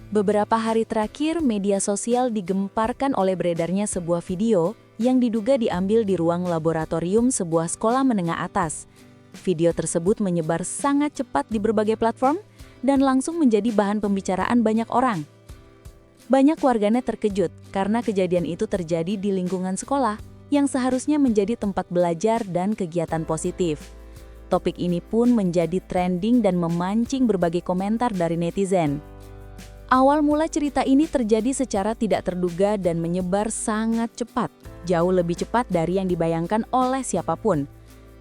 Beberapa hari terakhir, media sosial digemparkan oleh beredarnya sebuah video yang diduga diambil di ruang laboratorium sebuah sekolah menengah atas. Video tersebut menyebar sangat cepat di berbagai platform dan langsung menjadi bahan pembicaraan banyak orang. Banyak warganet terkejut karena kejadian itu terjadi di lingkungan sekolah yang seharusnya menjadi tempat belajar dan kegiatan positif. Topik ini pun menjadi trending dan memancing berbagai komentar dari netizen. Awal mula cerita ini terjadi secara tidak terduga dan menyebar sangat cepat, jauh lebih cepat dari yang dibayangkan oleh siapapun.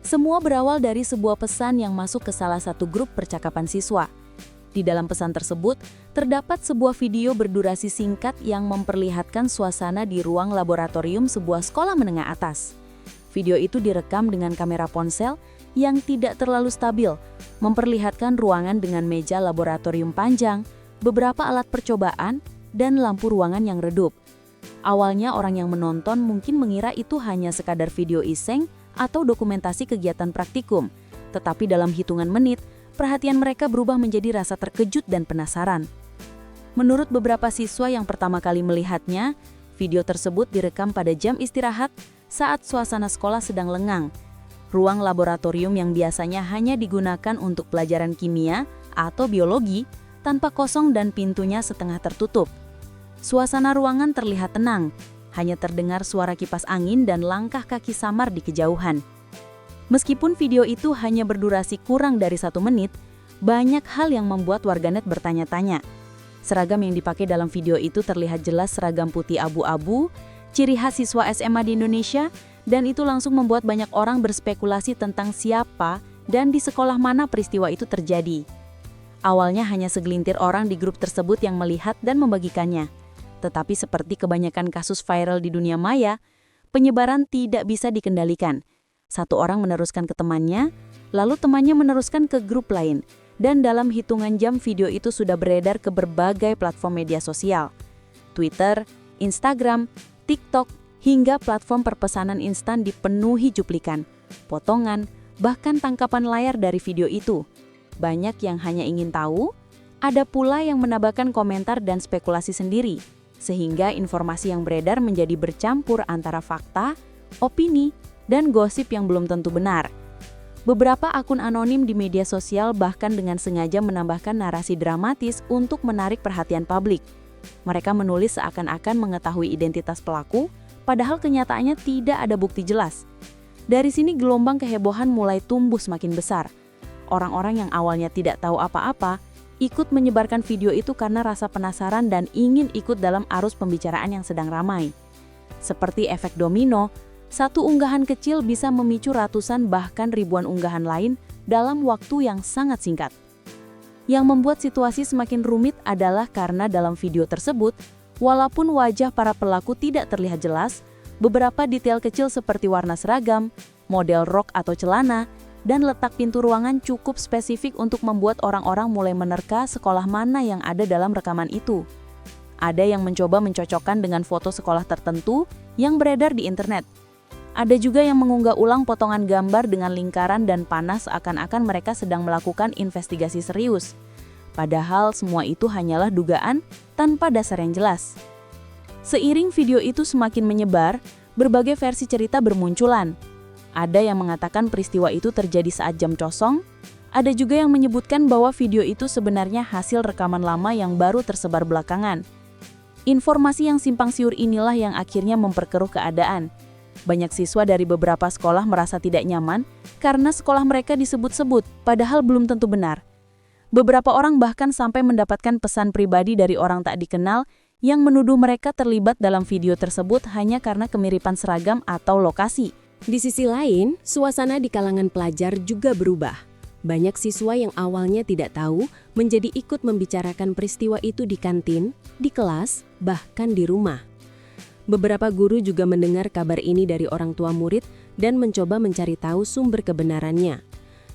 Semua berawal dari sebuah pesan yang masuk ke salah satu grup percakapan siswa. Di dalam pesan tersebut, terdapat sebuah video berdurasi singkat yang memperlihatkan suasana di ruang laboratorium sebuah sekolah menengah atas. Video itu direkam dengan kamera ponsel yang tidak terlalu stabil, memperlihatkan ruangan dengan meja laboratorium panjang, beberapa alat percobaan, dan lampu ruangan yang redup. Awalnya orang yang menonton mungkin mengira itu hanya sekadar video iseng atau dokumentasi kegiatan praktikum, tetapi dalam hitungan menit, perhatian mereka berubah menjadi rasa terkejut dan penasaran. Menurut beberapa siswa yang pertama kali melihatnya, video tersebut direkam pada jam istirahat saat suasana sekolah sedang lengang. Ruang laboratorium yang biasanya hanya digunakan untuk pelajaran kimia atau biologi, tanpa kosong dan pintunya setengah tertutup. Suasana ruangan terlihat tenang, hanya terdengar suara kipas angin dan langkah kaki samar di kejauhan. Meskipun video itu hanya berdurasi kurang dari 1 menit, banyak hal yang membuat warganet bertanya-tanya. Seragam yang dipakai dalam video itu terlihat jelas seragam putih abu-abu, ciri khas siswa SMA di Indonesia, dan itu langsung membuat banyak orang berspekulasi tentang siapa dan di sekolah mana peristiwa itu terjadi. Awalnya hanya segelintir orang di grup tersebut yang melihat dan membagikannya. Tetapi seperti kebanyakan kasus viral di dunia maya, penyebaran tidak bisa dikendalikan. Satu orang meneruskan ke temannya, lalu temannya meneruskan ke grup lain. Dan dalam hitungan jam video itu sudah beredar ke berbagai platform media sosial. Twitter, Instagram, TikTok, hingga platform perpesanan instan dipenuhi cuplikan, potongan, bahkan tangkapan layar dari video itu. Banyak yang hanya ingin tahu, ada pula yang menambahkan komentar dan spekulasi sendiri, sehingga informasi yang beredar menjadi bercampur antara fakta, opini, dan gosip yang belum tentu benar. Beberapa akun anonim di media sosial bahkan dengan sengaja menambahkan narasi dramatis untuk menarik perhatian publik. Mereka menulis seakan-akan mengetahui identitas pelaku, padahal kenyataannya tidak ada bukti jelas. Dari sini gelombang kehebohan mulai tumbuh semakin besar. Orang-orang yang awalnya tidak tahu apa-apa, ikut menyebarkan video itu karena rasa penasaran dan ingin ikut dalam arus pembicaraan yang sedang ramai. Seperti efek domino, satu unggahan kecil bisa memicu ratusan bahkan ribuan unggahan lain dalam waktu yang sangat singkat. Yang membuat situasi semakin rumit adalah karena dalam video tersebut, walaupun wajah para pelaku tidak terlihat jelas, beberapa detail kecil seperti warna seragam, model rok atau celana, dan letak pintu ruangan cukup spesifik untuk membuat orang-orang mulai menerka sekolah mana yang ada dalam rekaman itu. Ada yang mencoba mencocokkan dengan foto sekolah tertentu yang beredar di internet. Ada juga yang mengunggah ulang potongan gambar dengan lingkaran dan panas seakan-akan mereka sedang melakukan investigasi serius. Padahal semua itu hanyalah dugaan tanpa dasar yang jelas. Seiring video itu semakin menyebar, berbagai versi cerita bermunculan. Ada yang mengatakan peristiwa itu terjadi saat jam kosong, ada juga yang menyebutkan bahwa video itu sebenarnya hasil rekaman lama yang baru tersebar belakangan. Informasi yang simpang siur inilah yang akhirnya memperkeruh keadaan. Banyak siswa dari beberapa sekolah merasa tidak nyaman karena sekolah mereka disebut-sebut, padahal belum tentu benar. Beberapa orang bahkan sampai mendapatkan pesan pribadi dari orang tak dikenal yang menuduh mereka terlibat dalam video tersebut hanya karena kemiripan seragam atau lokasi. Di sisi lain, suasana di kalangan pelajar juga berubah. Banyak siswa yang awalnya tidak tahu menjadi ikut membicarakan peristiwa itu di kantin, di kelas, bahkan di rumah. Beberapa guru juga mendengar kabar ini dari orang tua murid dan mencoba mencari tahu sumber kebenarannya.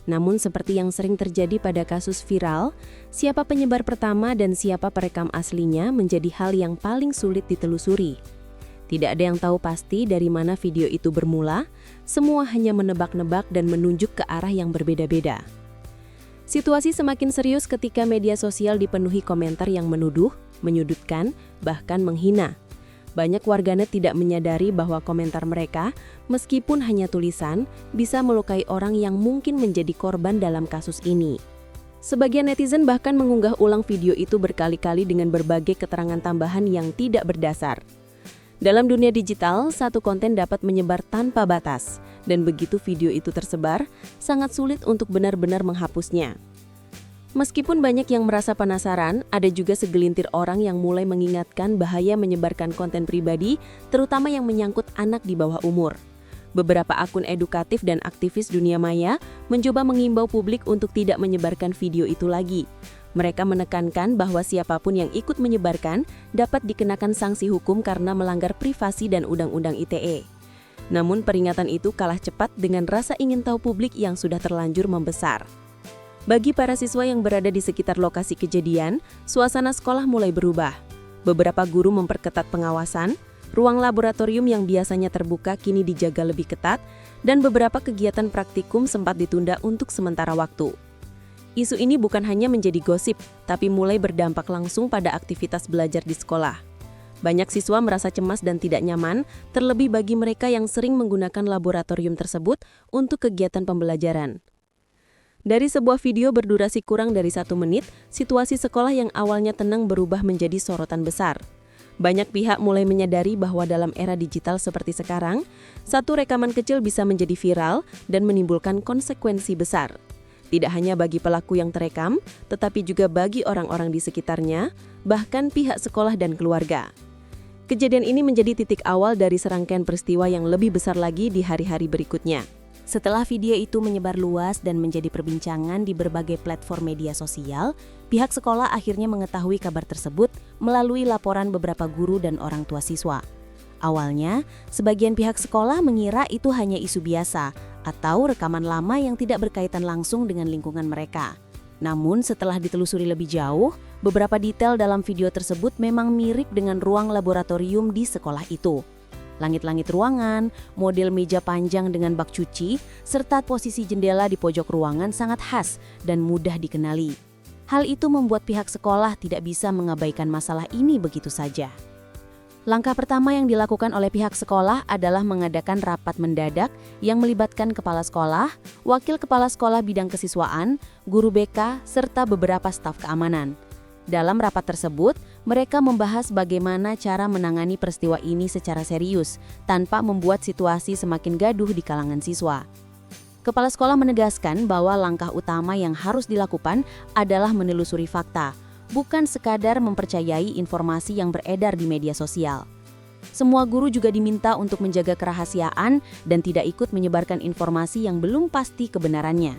Namun seperti yang sering terjadi pada kasus viral, siapa penyebar pertama dan siapa perekam aslinya menjadi hal yang paling sulit ditelusuri. Tidak ada yang tahu pasti dari mana video itu bermula, semua hanya menebak-nebak dan menunjuk ke arah yang berbeda-beda. Situasi semakin serius ketika media sosial dipenuhi komentar yang menuduh, menyudutkan, bahkan menghina. Banyak warganet tidak menyadari bahwa komentar mereka, meskipun hanya tulisan, bisa melukai orang yang mungkin menjadi korban dalam kasus ini. Sebagian netizen bahkan mengunggah ulang video itu berkali-kali dengan berbagai keterangan tambahan yang tidak berdasar. Dalam dunia digital, satu konten dapat menyebar tanpa batas, dan begitu video itu tersebar, sangat sulit untuk benar-benar menghapusnya. Meskipun banyak yang merasa penasaran, ada juga segelintir orang yang mulai mengingatkan bahaya menyebarkan konten pribadi, terutama yang menyangkut anak di bawah umur. Beberapa akun edukatif dan aktivis dunia maya mencoba mengimbau publik untuk tidak menyebarkan video itu lagi. Mereka menekankan bahwa siapapun yang ikut menyebarkan dapat dikenakan sanksi hukum karena melanggar privasi dan Undang-Undang ITE. Namun peringatan itu kalah cepat dengan rasa ingin tahu publik yang sudah terlanjur membesar. Bagi para siswa yang berada di sekitar lokasi kejadian, suasana sekolah mulai berubah. Beberapa guru memperketat pengawasan, ruang laboratorium yang biasanya terbuka kini dijaga lebih ketat, dan beberapa kegiatan praktikum sempat ditunda untuk sementara waktu. Isu ini bukan hanya menjadi gosip, tapi mulai berdampak langsung pada aktivitas belajar di sekolah. Banyak siswa merasa cemas dan tidak nyaman, terlebih bagi mereka yang sering menggunakan laboratorium tersebut untuk kegiatan pembelajaran. Dari sebuah video berdurasi kurang dari 1 menit, situasi sekolah yang awalnya tenang berubah menjadi sorotan besar. Banyak pihak mulai menyadari bahwa dalam era digital seperti sekarang, satu rekaman kecil bisa menjadi viral dan menimbulkan konsekuensi besar. Tidak hanya bagi pelaku yang terekam, tetapi juga bagi orang-orang di sekitarnya, bahkan pihak sekolah dan keluarga. Kejadian ini menjadi titik awal dari serangkaian peristiwa yang lebih besar lagi di hari-hari berikutnya. Setelah video itu menyebar luas dan menjadi perbincangan di berbagai platform media sosial, pihak sekolah akhirnya mengetahui kabar tersebut melalui laporan beberapa guru dan orang tua siswa. Awalnya, sebagian pihak sekolah mengira itu hanya isu biasa atau rekaman lama yang tidak berkaitan langsung dengan lingkungan mereka. Namun setelah ditelusuri lebih jauh, beberapa detail dalam video tersebut memang mirip dengan ruang laboratorium di sekolah itu. Langit-langit ruangan, model meja panjang dengan bak cuci, serta posisi jendela di pojok ruangan sangat khas dan mudah dikenali. Hal itu membuat pihak sekolah tidak bisa mengabaikan masalah ini begitu saja. Langkah pertama yang dilakukan oleh pihak sekolah adalah mengadakan rapat mendadak yang melibatkan kepala sekolah, wakil kepala sekolah bidang kesiswaan, guru BK, serta beberapa staf keamanan. Dalam rapat tersebut, mereka membahas bagaimana cara menangani peristiwa ini secara serius, tanpa membuat situasi semakin gaduh di kalangan siswa. Kepala sekolah menegaskan bahwa langkah utama yang harus dilakukan adalah menelusuri fakta, bukan sekadar mempercayai informasi yang beredar di media sosial. Semua guru juga diminta untuk menjaga kerahasiaan dan tidak ikut menyebarkan informasi yang belum pasti kebenarannya.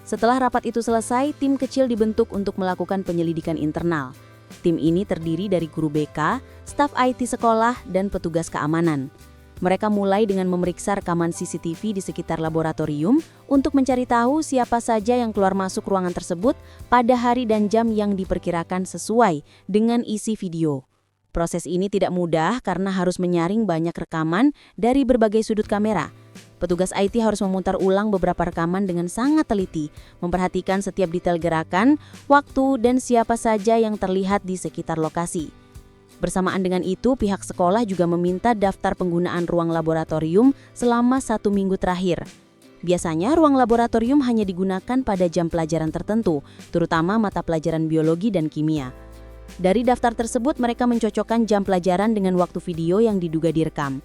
Setelah rapat itu selesai, tim kecil dibentuk untuk melakukan penyelidikan internal. Tim ini terdiri dari guru BK, staf IT sekolah, dan petugas keamanan. Mereka mulai dengan memeriksa rekaman CCTV di sekitar laboratorium untuk mencari tahu siapa saja yang keluar masuk ruangan tersebut pada hari dan jam yang diperkirakan sesuai dengan isi video. Proses ini tidak mudah karena harus menyaring banyak rekaman dari berbagai sudut kamera. Petugas IT harus memutar ulang beberapa rekaman dengan sangat teliti, memperhatikan setiap detail gerakan, waktu, dan siapa saja yang terlihat di sekitar lokasi. Bersamaan dengan itu, pihak sekolah juga meminta daftar penggunaan ruang laboratorium selama 1 minggu terakhir. Biasanya, ruang laboratorium hanya digunakan pada jam pelajaran tertentu, terutama mata pelajaran biologi dan kimia. Dari daftar tersebut, mereka mencocokkan jam pelajaran dengan waktu video yang diduga direkam.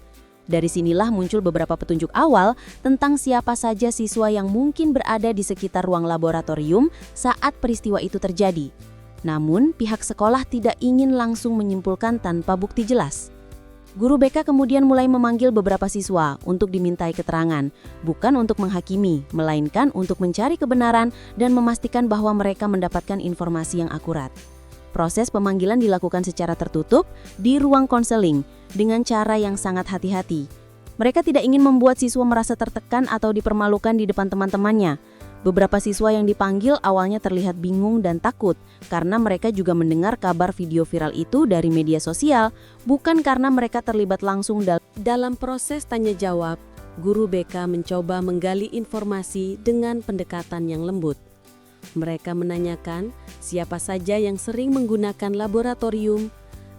Dari sinilah muncul beberapa petunjuk awal tentang siapa saja siswa yang mungkin berada di sekitar ruang laboratorium saat peristiwa itu terjadi. Namun, pihak sekolah tidak ingin langsung menyimpulkan tanpa bukti jelas. Guru BK kemudian mulai memanggil beberapa siswa untuk dimintai keterangan, bukan untuk menghakimi, melainkan untuk mencari kebenaran dan memastikan bahwa mereka mendapatkan informasi yang akurat. Proses pemanggilan dilakukan secara tertutup di ruang konseling dengan cara yang sangat hati-hati. Mereka tidak ingin membuat siswa merasa tertekan atau dipermalukan di depan teman-temannya. Beberapa siswa yang dipanggil awalnya terlihat bingung dan takut karena mereka juga mendengar kabar video viral itu dari media sosial, bukan karena mereka terlibat langsung dalam proses tanya jawab. Guru BK mencoba menggali informasi dengan pendekatan yang lembut. Mereka menanyakan siapa saja yang sering menggunakan laboratorium,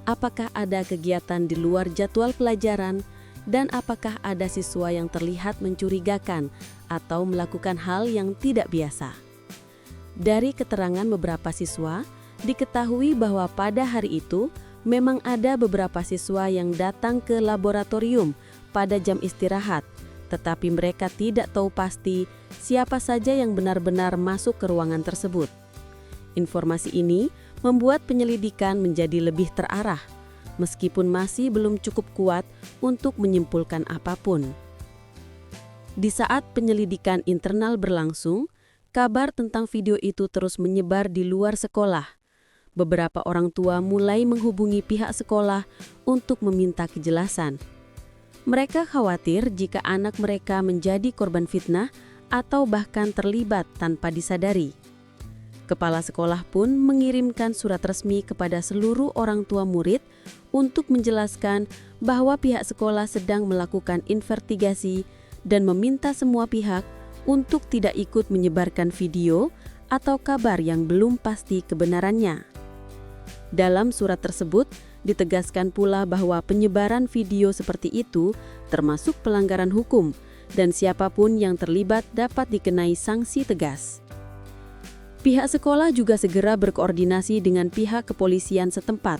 apakah ada kegiatan di luar jadwal pelajaran, dan apakah ada siswa yang terlihat mencurigakan atau melakukan hal yang tidak biasa. Dari keterangan beberapa siswa, diketahui bahwa pada hari itu memang ada beberapa siswa yang datang ke laboratorium pada jam istirahat, tetapi mereka tidak tahu pasti siapa saja yang benar-benar masuk ke ruangan tersebut. Informasi ini membuat penyelidikan menjadi lebih terarah, meskipun masih belum cukup kuat untuk menyimpulkan apapun. Di saat penyelidikan internal berlangsung, kabar tentang video itu terus menyebar di luar sekolah. Beberapa orang tua mulai menghubungi pihak sekolah untuk meminta kejelasan. Mereka khawatir jika anak mereka menjadi korban fitnah atau bahkan terlibat tanpa disadari. Kepala sekolah pun mengirimkan surat resmi kepada seluruh orang tua murid untuk menjelaskan bahwa pihak sekolah sedang melakukan investigasi dan meminta semua pihak untuk tidak ikut menyebarkan video atau kabar yang belum pasti kebenarannya. Dalam surat tersebut, ditegaskan pula bahwa penyebaran video seperti itu termasuk pelanggaran hukum dan siapapun yang terlibat dapat dikenai sanksi tegas. Pihak sekolah juga segera berkoordinasi dengan pihak kepolisian setempat.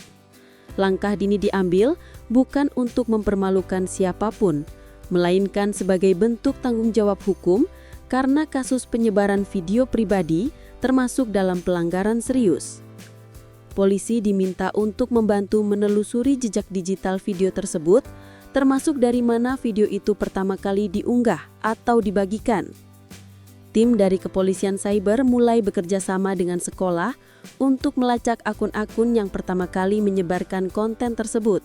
Langkah dini diambil bukan untuk mempermalukan siapapun, melainkan sebagai bentuk tanggung jawab hukum karena kasus penyebaran video pribadi termasuk dalam pelanggaran serius. Polisi diminta untuk membantu menelusuri jejak digital video tersebut, termasuk dari mana video itu pertama kali diunggah atau dibagikan. Tim dari kepolisian cyber mulai bekerja sama dengan sekolah untuk melacak akun-akun yang pertama kali menyebarkan konten tersebut.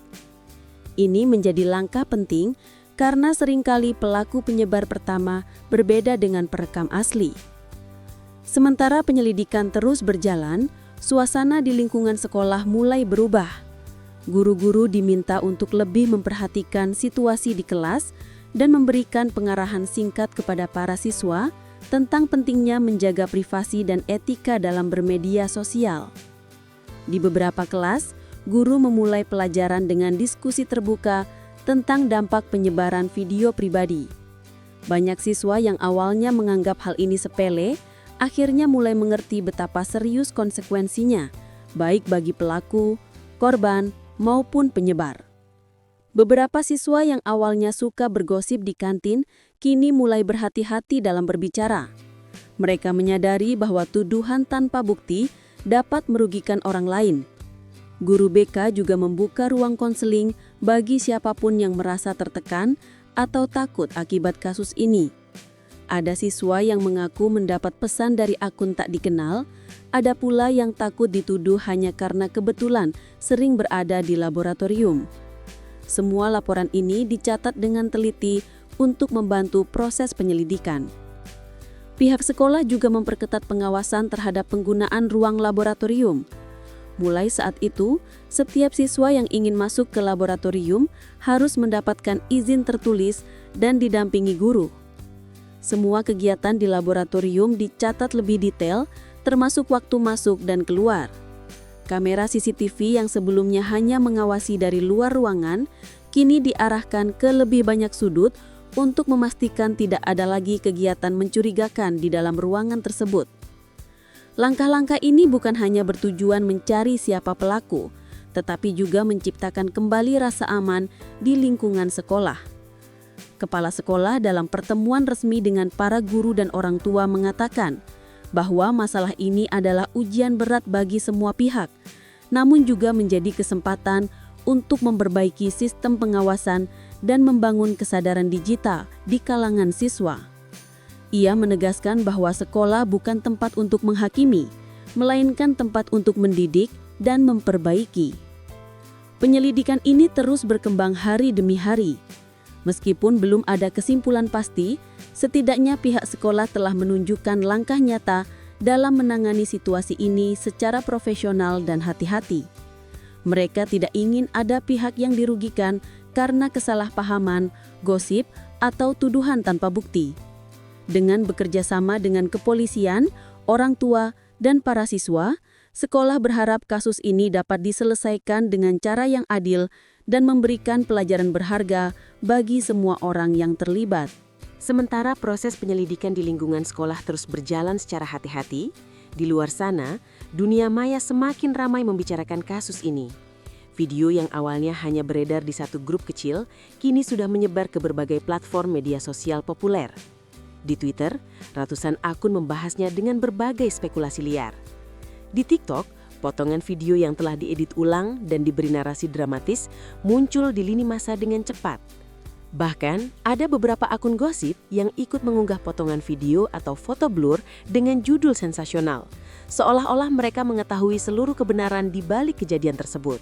Ini menjadi langkah penting karena seringkali pelaku penyebar pertama berbeda dengan perekam asli. Sementara penyelidikan terus berjalan, suasana di lingkungan sekolah mulai berubah. Guru-guru diminta untuk lebih memperhatikan situasi di kelas dan memberikan pengarahan singkat kepada para siswa tentang pentingnya menjaga privasi dan etika dalam bermedia sosial. Di beberapa kelas, guru memulai pelajaran dengan diskusi terbuka tentang dampak penyebaran video pribadi. Banyak siswa yang awalnya menganggap hal ini sepele, akhirnya mulai mengerti betapa serius konsekuensinya, baik bagi pelaku, korban, maupun penyebar. Beberapa siswa yang awalnya suka bergosip di kantin, kini mulai berhati-hati dalam berbicara. Mereka menyadari bahwa tuduhan tanpa bukti dapat merugikan orang lain. Guru BK juga membuka ruang konseling bagi siapapun yang merasa tertekan atau takut akibat kasus ini. Ada siswa yang mengaku mendapat pesan dari akun tak dikenal, ada pula yang takut dituduh hanya karena kebetulan sering berada di laboratorium. Semua laporan ini dicatat dengan teliti untuk membantu proses penyelidikan. Pihak sekolah juga memperketat pengawasan terhadap penggunaan ruang laboratorium. Mulai saat itu, setiap siswa yang ingin masuk ke laboratorium harus mendapatkan izin tertulis dan didampingi guru. Semua kegiatan di laboratorium dicatat lebih detail, termasuk waktu masuk dan keluar. Kamera CCTV yang sebelumnya hanya mengawasi dari luar ruangan, kini diarahkan ke lebih banyak sudut untuk memastikan tidak ada lagi kegiatan mencurigakan di dalam ruangan tersebut. Langkah-langkah ini bukan hanya bertujuan mencari siapa pelaku, tetapi juga menciptakan kembali rasa aman di lingkungan sekolah. Kepala sekolah dalam pertemuan resmi dengan para guru dan orang tua mengatakan bahwa masalah ini adalah ujian berat bagi semua pihak, namun juga menjadi kesempatan untuk memperbaiki sistem pengawasan dan membangun kesadaran digital di kalangan siswa. Ia menegaskan bahwa sekolah bukan tempat untuk menghakimi, melainkan tempat untuk mendidik dan memperbaiki. Penyelidikan ini terus berkembang hari demi hari. Meskipun belum ada kesimpulan pasti, setidaknya pihak sekolah telah menunjukkan langkah nyata dalam menangani situasi ini secara profesional dan hati-hati. Mereka tidak ingin ada pihak yang dirugikan karena kesalahpahaman, gosip, atau tuduhan tanpa bukti. Dengan bekerja sama dengan kepolisian, orang tua, dan para siswa, sekolah berharap kasus ini dapat diselesaikan dengan cara yang adil dan memberikan pelajaran berharga bagi semua orang yang terlibat. Sementara proses penyelidikan di lingkungan sekolah terus berjalan secara hati-hati, di luar sana, dunia maya semakin ramai membicarakan kasus ini. Video yang awalnya hanya beredar di satu grup kecil, kini sudah menyebar ke berbagai platform media sosial populer. Di Twitter, ratusan akun membahasnya dengan berbagai spekulasi liar. Di TikTok, potongan video yang telah diedit ulang dan diberi narasi dramatis muncul di lini masa dengan cepat. Bahkan, ada beberapa akun gosip yang ikut mengunggah potongan video atau foto blur dengan judul sensasional, seolah-olah mereka mengetahui seluruh kebenaran di balik kejadian tersebut.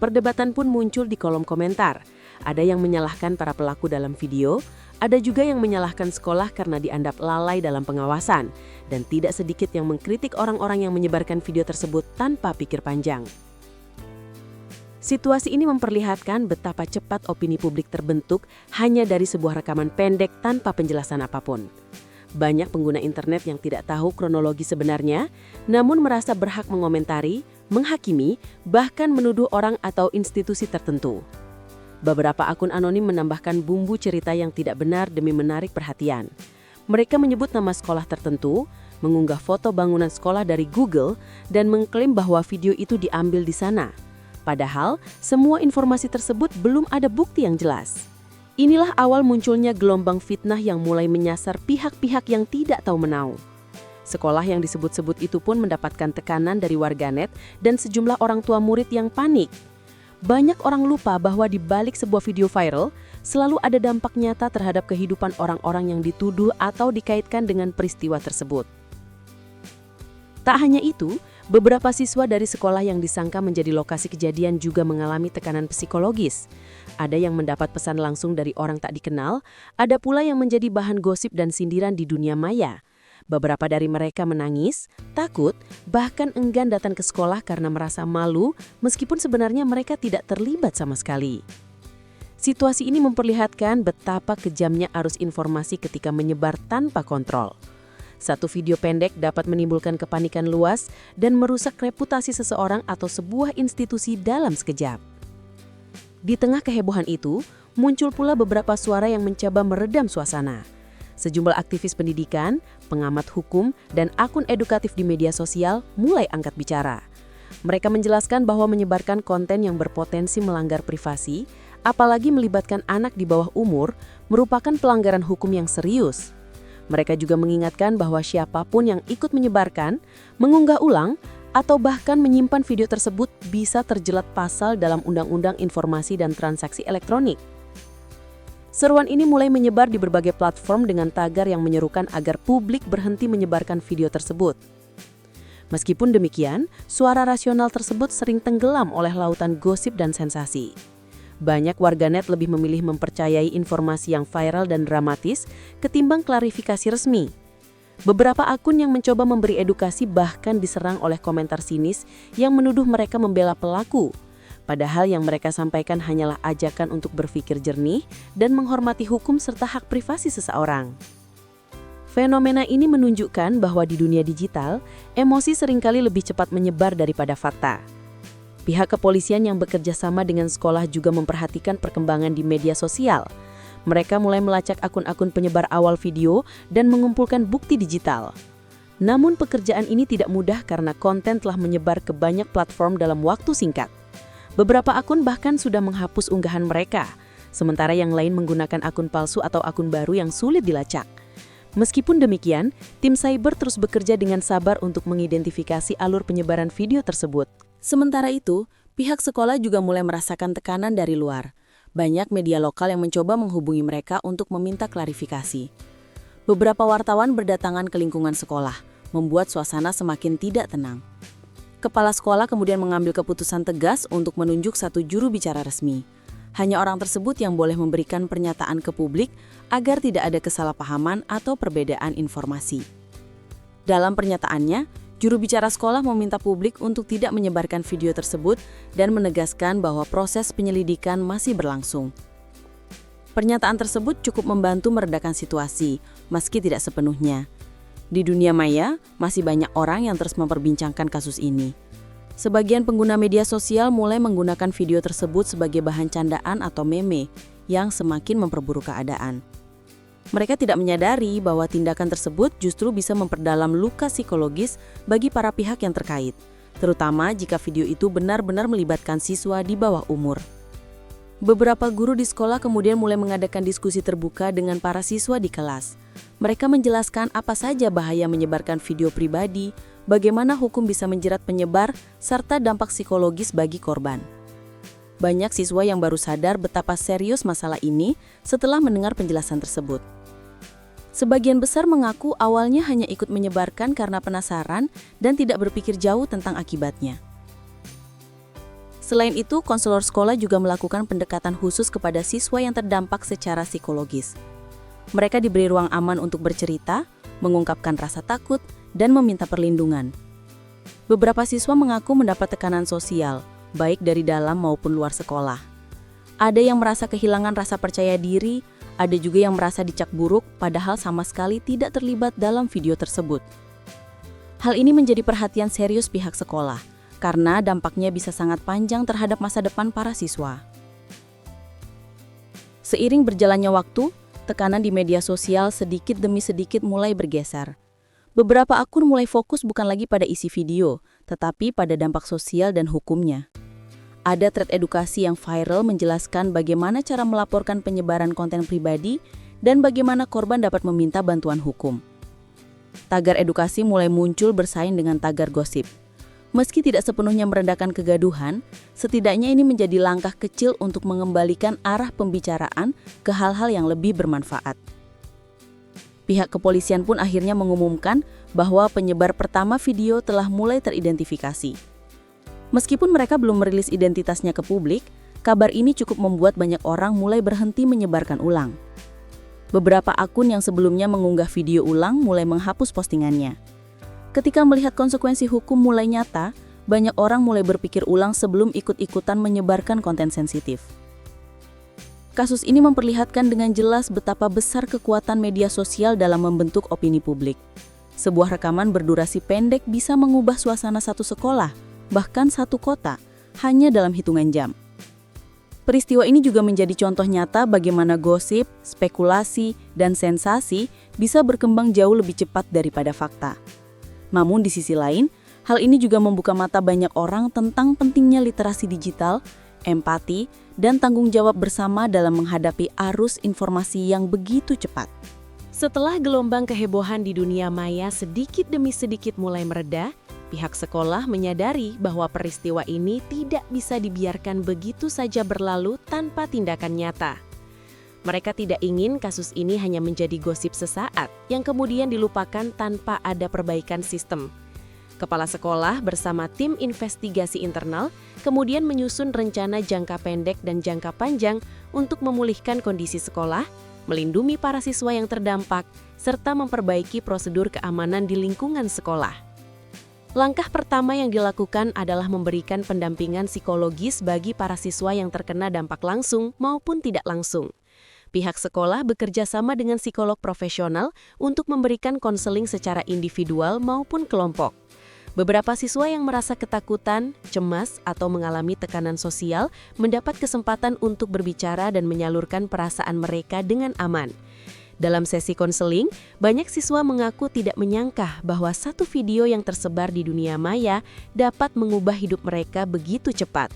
Perdebatan pun muncul di kolom komentar. Ada yang menyalahkan para pelaku dalam video, ada juga yang menyalahkan sekolah karena dianggap lalai dalam pengawasan, dan tidak sedikit yang mengkritik orang-orang yang menyebarkan video tersebut tanpa pikir panjang. Situasi ini memperlihatkan betapa cepat opini publik terbentuk hanya dari sebuah rekaman pendek tanpa penjelasan apapun. Banyak pengguna internet yang tidak tahu kronologi sebenarnya, namun merasa berhak mengomentari, menghakimi, bahkan menuduh orang atau institusi tertentu. Beberapa akun anonim menambahkan bumbu cerita yang tidak benar demi menarik perhatian. Mereka menyebut nama sekolah tertentu, mengunggah foto bangunan sekolah dari Google, dan mengklaim bahwa video itu diambil di sana. Padahal, semua informasi tersebut belum ada bukti yang jelas. Inilah awal munculnya gelombang fitnah yang mulai menyasar pihak-pihak yang tidak tahu menau. Sekolah yang disebut-sebut itu pun mendapatkan tekanan dari warganet dan sejumlah orang tua murid yang panik. Banyak orang lupa bahwa di balik sebuah video viral, selalu ada dampak nyata terhadap kehidupan orang-orang yang dituduh atau dikaitkan dengan peristiwa tersebut. Tak hanya itu, beberapa siswa dari sekolah yang disangka menjadi lokasi kejadian juga mengalami tekanan psikologis. Ada yang mendapat pesan langsung dari orang tak dikenal, ada pula yang menjadi bahan gosip dan sindiran di dunia maya. Beberapa dari mereka menangis, takut, bahkan enggan datang ke sekolah karena merasa malu, meskipun sebenarnya mereka tidak terlibat sama sekali. Situasi ini memperlihatkan betapa kejamnya arus informasi ketika menyebar tanpa kontrol. Satu video pendek dapat menimbulkan kepanikan luas dan merusak reputasi seseorang atau sebuah institusi dalam sekejap. Di tengah kehebohan itu, muncul pula beberapa suara yang mencoba meredam suasana. Sejumlah aktivis pendidikan, pengamat hukum, dan akun edukatif di media sosial mulai angkat bicara. Mereka menjelaskan bahwa menyebarkan konten yang berpotensi melanggar privasi, apalagi melibatkan anak di bawah umur, merupakan pelanggaran hukum yang serius. Mereka juga mengingatkan bahwa siapapun yang ikut menyebarkan, mengunggah ulang, atau bahkan menyimpan video tersebut bisa terjerat pasal dalam Undang-Undang Informasi dan Transaksi Elektronik. Seruan ini mulai menyebar di berbagai platform dengan tagar yang menyerukan agar publik berhenti menyebarkan video tersebut. Meskipun demikian, suara rasional tersebut sering tenggelam oleh lautan gosip dan sensasi. Banyak warganet lebih memilih mempercayai informasi yang viral dan dramatis ketimbang klarifikasi resmi. Beberapa akun yang mencoba memberi edukasi bahkan diserang oleh komentar sinis yang menuduh mereka membela pelaku. Padahal yang mereka sampaikan hanyalah ajakan untuk berpikir jernih dan menghormati hukum serta hak privasi seseorang. Fenomena ini menunjukkan bahwa di dunia digital, emosi seringkali lebih cepat menyebar daripada fakta. Pihak kepolisian yang bekerja sama dengan sekolah juga memperhatikan perkembangan di media sosial. Mereka mulai melacak akun-akun penyebar awal video dan mengumpulkan bukti digital. Namun pekerjaan ini tidak mudah karena konten telah menyebar ke banyak platform dalam waktu singkat. Beberapa akun bahkan sudah menghapus unggahan mereka, sementara yang lain menggunakan akun palsu atau akun baru yang sulit dilacak. Meskipun demikian, tim cyber terus bekerja dengan sabar untuk mengidentifikasi alur penyebaran video tersebut. Sementara itu, pihak sekolah juga mulai merasakan tekanan dari luar. Banyak media lokal yang mencoba menghubungi mereka untuk meminta klarifikasi. Beberapa wartawan berdatangan ke lingkungan sekolah, membuat suasana semakin tidak tenang. Kepala sekolah kemudian mengambil keputusan tegas untuk menunjuk satu juru bicara resmi. Hanya orang tersebut yang boleh memberikan pernyataan ke publik agar tidak ada kesalahpahaman atau perbedaan informasi. Dalam pernyataannya, juru bicara sekolah meminta publik untuk tidak menyebarkan video tersebut dan menegaskan bahwa proses penyelidikan masih berlangsung. Pernyataan tersebut cukup membantu meredakan situasi, meski tidak sepenuhnya. Di dunia maya, masih banyak orang yang terus memperbincangkan kasus ini. Sebagian pengguna media sosial mulai menggunakan video tersebut sebagai bahan candaan atau meme yang semakin memperburuk keadaan. Mereka tidak menyadari bahwa tindakan tersebut justru bisa memperdalam luka psikologis bagi para pihak yang terkait, terutama jika video itu benar-benar melibatkan siswa di bawah umur. Beberapa guru di sekolah kemudian mulai mengadakan diskusi terbuka dengan para siswa di kelas. Mereka menjelaskan apa saja bahaya menyebarkan video pribadi, bagaimana hukum bisa menjerat penyebar, serta dampak psikologis bagi korban. Banyak siswa yang baru sadar betapa serius masalah ini setelah mendengar penjelasan tersebut. Sebagian besar mengaku awalnya hanya ikut menyebarkan karena penasaran dan tidak berpikir jauh tentang akibatnya. Selain itu, konselor sekolah juga melakukan pendekatan khusus kepada siswa yang terdampak secara psikologis. Mereka diberi ruang aman untuk bercerita, mengungkapkan rasa takut, dan meminta perlindungan. Beberapa siswa mengaku mendapat tekanan sosial, baik dari dalam maupun luar sekolah. Ada yang merasa kehilangan rasa percaya diri, ada juga yang merasa dicap buruk, padahal sama sekali tidak terlibat dalam video tersebut. Hal ini menjadi perhatian serius pihak sekolah, karena dampaknya bisa sangat panjang terhadap masa depan para siswa. Seiring berjalannya waktu, tekanan di media sosial sedikit demi sedikit mulai bergeser. Beberapa akun mulai fokus bukan lagi pada isi video, tetapi pada dampak sosial dan hukumnya. Ada thread edukasi yang viral menjelaskan bagaimana cara melaporkan penyebaran konten pribadi dan bagaimana korban dapat meminta bantuan hukum. Tagar edukasi mulai muncul bersaing dengan tagar gosip. Meski tidak sepenuhnya merendahkan kegaduhan, setidaknya ini menjadi langkah kecil untuk mengembalikan arah pembicaraan ke hal-hal yang lebih bermanfaat. Pihak kepolisian pun akhirnya mengumumkan bahwa penyebar pertama video telah mulai teridentifikasi. Meskipun mereka belum merilis identitasnya ke publik, kabar ini cukup membuat banyak orang mulai berhenti menyebarkan ulang. Beberapa akun yang sebelumnya mengunggah video ulang mulai menghapus postingannya. Ketika melihat konsekuensi hukum mulai nyata, banyak orang mulai berpikir ulang sebelum ikut-ikutan menyebarkan konten sensitif. Kasus ini memperlihatkan dengan jelas betapa besar kekuatan media sosial dalam membentuk opini publik. Sebuah rekaman berdurasi pendek bisa mengubah suasana satu sekolah, bahkan satu kota, hanya dalam hitungan jam. Peristiwa ini juga menjadi contoh nyata bagaimana gosip, spekulasi, dan sensasi bisa berkembang jauh lebih cepat daripada fakta. Namun di sisi lain, hal ini juga membuka mata banyak orang tentang pentingnya literasi digital, empati, dan tanggung jawab bersama dalam menghadapi arus informasi yang begitu cepat. Setelah gelombang kehebohan di dunia maya sedikit demi sedikit mulai mereda, pihak sekolah menyadari bahwa peristiwa ini tidak bisa dibiarkan begitu saja berlalu tanpa tindakan nyata. Mereka tidak ingin kasus ini hanya menjadi gosip sesaat yang kemudian dilupakan tanpa ada perbaikan sistem. Kepala sekolah bersama tim investigasi internal kemudian menyusun rencana jangka pendek dan jangka panjang untuk memulihkan kondisi sekolah, melindungi para siswa yang terdampak, serta memperbaiki prosedur keamanan di lingkungan sekolah. Langkah pertama yang dilakukan adalah memberikan pendampingan psikologis bagi para siswa yang terkena dampak langsung maupun tidak langsung. Pihak sekolah bekerja sama dengan psikolog profesional untuk memberikan konseling secara individual maupun kelompok. Beberapa siswa yang merasa ketakutan, cemas, atau mengalami tekanan sosial mendapat kesempatan untuk berbicara dan menyalurkan perasaan mereka dengan aman. Dalam sesi konseling, banyak siswa mengaku tidak menyangka bahwa satu video yang tersebar di dunia maya dapat mengubah hidup mereka begitu cepat.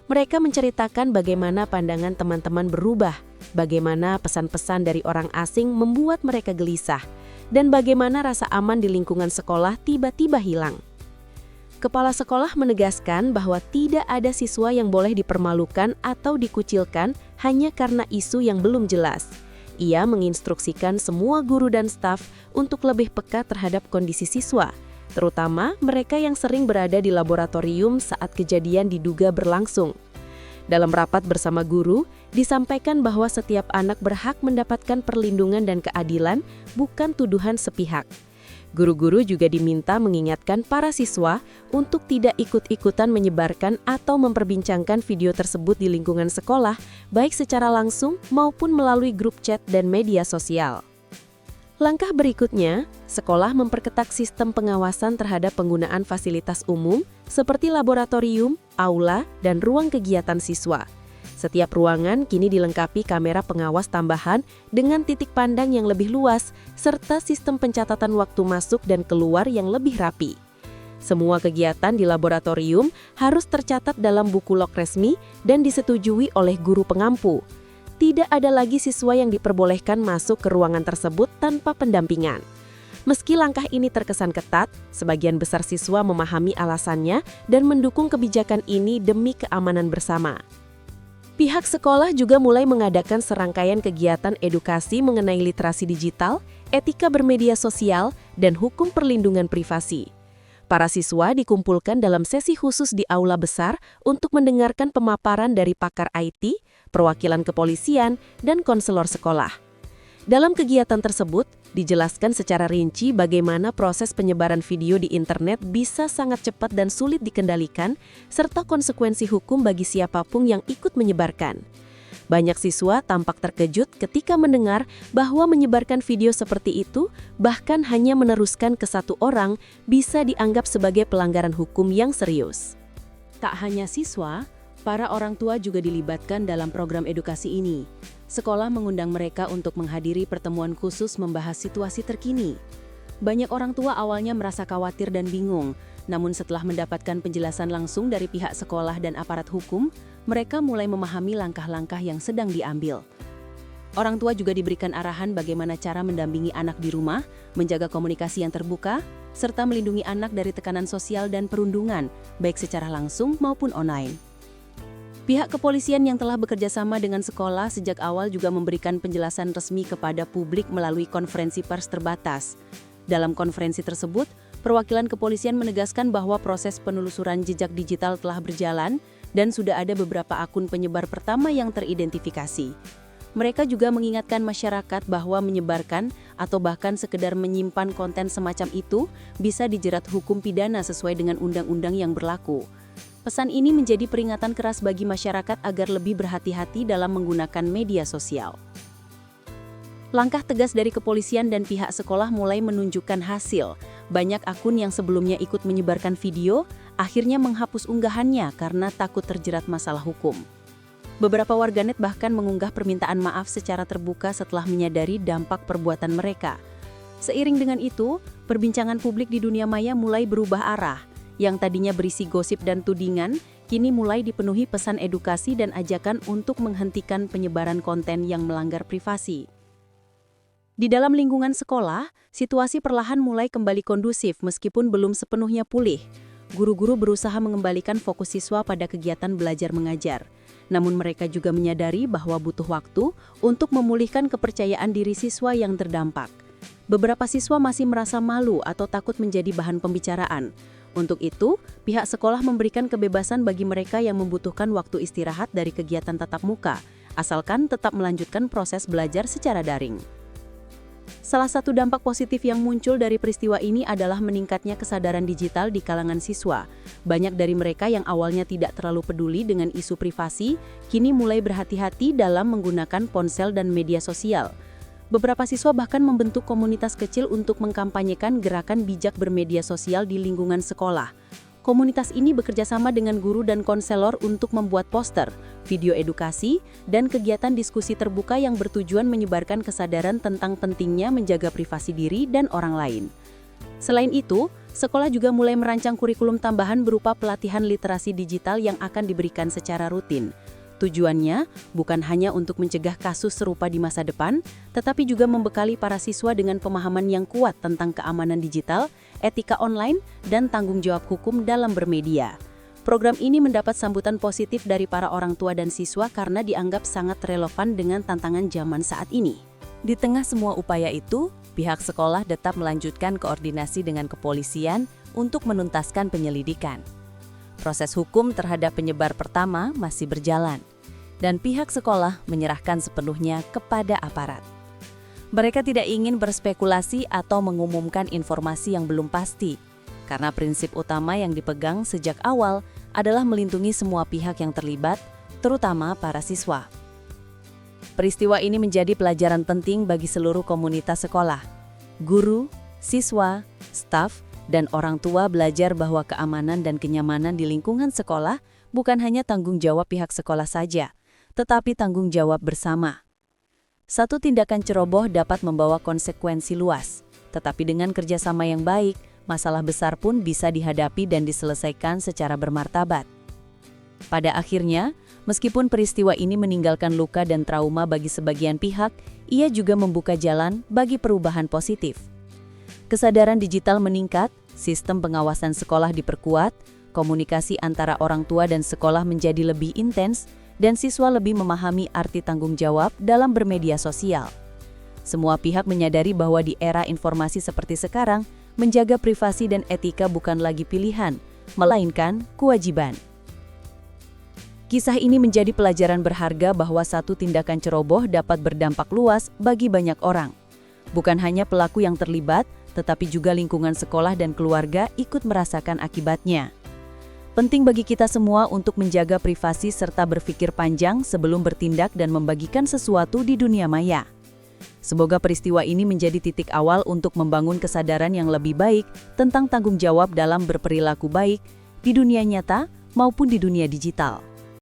Mereka menceritakan bagaimana pandangan teman-teman berubah, bagaimana pesan-pesan dari orang asing membuat mereka gelisah, dan bagaimana rasa aman di lingkungan sekolah tiba-tiba hilang. Kepala sekolah menegaskan bahwa tidak ada siswa yang boleh dipermalukan atau dikucilkan hanya karena isu yang belum jelas. Ia menginstruksikan semua guru dan staf untuk lebih peka terhadap kondisi siswa, terutama mereka yang sering berada di laboratorium saat kejadian diduga berlangsung. Dalam rapat bersama guru, disampaikan bahwa setiap anak berhak mendapatkan perlindungan dan keadilan, bukan tuduhan sepihak. Guru-guru juga diminta mengingatkan para siswa untuk tidak ikut-ikutan menyebarkan atau memperbincangkan video tersebut di lingkungan sekolah, baik secara langsung maupun melalui grup chat dan media sosial. Langkah berikutnya, sekolah memperketat sistem pengawasan terhadap penggunaan fasilitas umum seperti laboratorium, aula, dan ruang kegiatan siswa. Setiap ruangan kini dilengkapi kamera pengawas tambahan dengan titik pandang yang lebih luas, serta sistem pencatatan waktu masuk dan keluar yang lebih rapi. Semua kegiatan di laboratorium harus tercatat dalam buku log resmi dan disetujui oleh guru pengampu. Tidak ada lagi siswa yang diperbolehkan masuk ke ruangan tersebut tanpa pendampingan. Meski langkah ini terkesan ketat, sebagian besar siswa memahami alasannya dan mendukung kebijakan ini demi keamanan bersama. Pihak sekolah juga mulai mengadakan serangkaian kegiatan edukasi mengenai literasi digital, etika bermedia sosial, dan hukum perlindungan privasi. Para siswa dikumpulkan dalam sesi khusus di aula besar untuk mendengarkan pemaparan dari pakar IT, perwakilan kepolisian, dan konselor sekolah. Dalam kegiatan tersebut, dijelaskan secara rinci bagaimana proses penyebaran video di internet bisa sangat cepat dan sulit dikendalikan, serta konsekuensi hukum bagi siapapun yang ikut menyebarkan. Banyak siswa tampak terkejut ketika mendengar bahwa menyebarkan video seperti itu, bahkan hanya meneruskan ke satu orang, bisa dianggap sebagai pelanggaran hukum yang serius. Tak hanya siswa, para orang tua juga dilibatkan dalam program edukasi ini. Sekolah mengundang mereka untuk menghadiri pertemuan khusus membahas situasi terkini. Banyak orang tua awalnya merasa khawatir dan bingung, namun setelah mendapatkan penjelasan langsung dari pihak sekolah dan aparat hukum, mereka mulai memahami langkah-langkah yang sedang diambil. Orang tua juga diberikan arahan bagaimana cara mendampingi anak di rumah, menjaga komunikasi yang terbuka, serta melindungi anak dari tekanan sosial dan perundungan, baik secara langsung maupun online. Pihak kepolisian yang telah bekerja sama dengan sekolah sejak awal juga memberikan penjelasan resmi kepada publik melalui konferensi pers terbatas. Dalam konferensi tersebut, perwakilan kepolisian menegaskan bahwa proses penelusuran jejak digital telah berjalan dan sudah ada beberapa akun penyebar pertama yang teridentifikasi. Mereka juga mengingatkan masyarakat bahwa menyebarkan atau bahkan sekedar menyimpan konten semacam itu bisa dijerat hukum pidana sesuai dengan undang-undang yang berlaku. Pesan ini menjadi peringatan keras bagi masyarakat agar lebih berhati-hati dalam menggunakan media sosial. Langkah tegas dari kepolisian dan pihak sekolah mulai menunjukkan hasil. Banyak akun yang sebelumnya ikut menyebarkan video, akhirnya menghapus unggahannya karena takut terjerat masalah hukum. Beberapa warganet bahkan mengunggah permintaan maaf secara terbuka setelah menyadari dampak perbuatan mereka. Seiring dengan itu, perbincangan publik di dunia maya mulai berubah arah. Yang tadinya berisi gosip dan tudingan, kini mulai dipenuhi pesan edukasi dan ajakan untuk menghentikan penyebaran konten yang melanggar privasi. Di dalam lingkungan sekolah, situasi perlahan mulai kembali kondusif meskipun belum sepenuhnya pulih. Guru-guru berusaha mengembalikan fokus siswa pada kegiatan belajar mengajar. Namun mereka juga menyadari bahwa butuh waktu untuk memulihkan kepercayaan diri siswa yang terdampak. Beberapa siswa masih merasa malu atau takut menjadi bahan pembicaraan. Untuk itu, pihak sekolah memberikan kebebasan bagi mereka yang membutuhkan waktu istirahat dari kegiatan tatap muka, asalkan tetap melanjutkan proses belajar secara daring. Salah satu dampak positif yang muncul dari peristiwa ini adalah meningkatnya kesadaran digital di kalangan siswa. Banyak dari mereka yang awalnya tidak terlalu peduli dengan isu privasi, kini mulai berhati-hati dalam menggunakan ponsel dan media sosial. Beberapa siswa bahkan membentuk komunitas kecil untuk mengkampanyekan gerakan bijak bermedia sosial di lingkungan sekolah. Komunitas ini bekerja sama dengan guru dan konselor untuk membuat poster, video edukasi, dan kegiatan diskusi terbuka yang bertujuan menyebarkan kesadaran tentang pentingnya menjaga privasi diri dan orang lain. Selain itu, sekolah juga mulai merancang kurikulum tambahan berupa pelatihan literasi digital yang akan diberikan secara rutin. Tujuannya bukan hanya untuk mencegah kasus serupa di masa depan, tetapi juga membekali para siswa dengan pemahaman yang kuat tentang keamanan digital, etika online, dan tanggung jawab hukum dalam bermedia. Program ini mendapat sambutan positif dari para orang tua dan siswa karena dianggap sangat relevan dengan tantangan zaman saat ini. Di tengah semua upaya itu, pihak sekolah tetap melanjutkan koordinasi dengan kepolisian untuk menuntaskan penyelidikan. Proses hukum terhadap penyebar pertama masih berjalan, dan pihak sekolah menyerahkan sepenuhnya kepada aparat. Mereka tidak ingin berspekulasi atau mengumumkan informasi yang belum pasti, karena prinsip utama yang dipegang sejak awal adalah melindungi semua pihak yang terlibat, terutama para siswa. Peristiwa ini menjadi pelajaran penting bagi seluruh komunitas sekolah. Guru, siswa, staf, dan orang tua belajar bahwa keamanan dan kenyamanan di lingkungan sekolah bukan hanya tanggung jawab pihak sekolah saja, tetapi tanggung jawab bersama. Satu tindakan ceroboh dapat membawa konsekuensi luas, tetapi dengan kerjasama yang baik, masalah besar pun bisa dihadapi dan diselesaikan secara bermartabat. Pada akhirnya, meskipun peristiwa ini meninggalkan luka dan trauma bagi sebagian pihak, ia juga membuka jalan bagi perubahan positif. Kesadaran digital meningkat, sistem pengawasan sekolah diperkuat, komunikasi antara orang tua dan sekolah menjadi lebih intens, dan siswa lebih memahami arti tanggung jawab dalam bermedia sosial. Semua pihak menyadari bahwa di era informasi seperti sekarang, menjaga privasi dan etika bukan lagi pilihan, melainkan kewajiban. Kisah ini menjadi pelajaran berharga bahwa satu tindakan ceroboh dapat berdampak luas bagi banyak orang. Bukan hanya pelaku yang terlibat, tetapi juga lingkungan sekolah dan keluarga ikut merasakan akibatnya. Penting bagi kita semua untuk menjaga privasi serta berpikir panjang sebelum bertindak dan membagikan sesuatu di dunia maya. Semoga peristiwa ini menjadi titik awal untuk membangun kesadaran yang lebih baik tentang tanggung jawab dalam berperilaku baik di dunia nyata maupun di dunia digital.